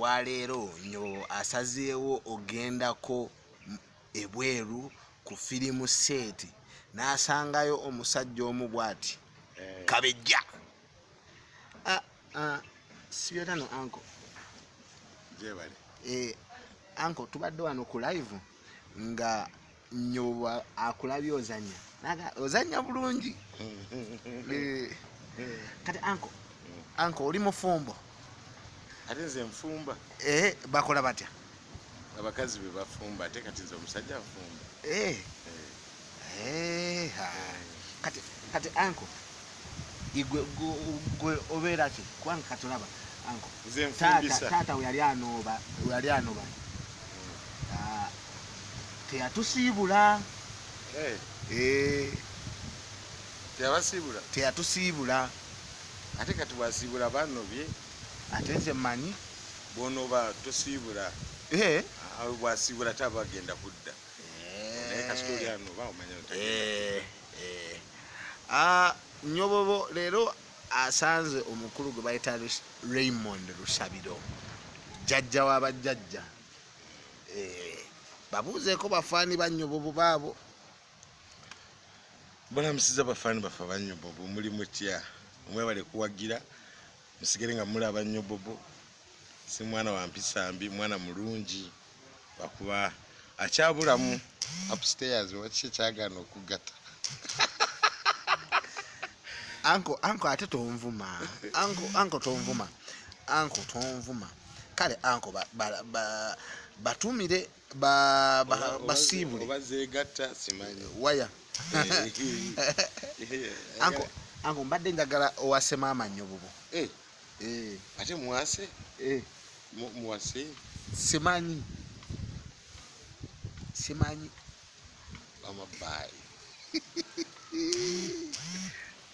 olwaleero nnyo asazeewo ogendako ebweru ku firimu seeti n'asangayo omusajja omu bw'ati kabejja. Sibyotano anko. Anko tubadde wano ku live nga nnyo akulabye ozannya naga ozannya bulungi. Kati anko oli mufumbo? Ate nze nfumba. Bakola batya? Abakazi be bafumba ate kati nze omusajja afumba. Kati anko igwe obeera ki? Kubanga katulaba anko nze nfumbisa. Taata we yali anoba teyatusiibula. Teyabasiibula? Teyatusiibula. Ate kati bwasiibula banobye. Ate nze mmanyi bw'onoba tosiibula. Bwasiibula taba agenda kudda. Naye kasita oli anoba omanya otagenda kudda. Nnyobobo leero asanze omukulu gwe bayita Raymond Lusabiro, jjajja w'abajjajja. Babuuzeeko bafaani ba Nnyobobo baabo. Balamusiza bafaani bafe ba Nnyobobo muli mutya? Omwebale kuwagira musigere nga mulaba Nnyobobo si mwana wa mpisa mbi, mwana mulungi bakuba akyabulamu upstairs wakiki kyagaana okugata. Anko ate tonvuma. Anko tonvuma. Anko tonvuma. Kale anko batumire basiibule. Obazeegatta simanyi. Waya. Anko mbadde njagala owase maama Nnyobobo. Ate muwase? Muwase? Simanyi. Mama bye.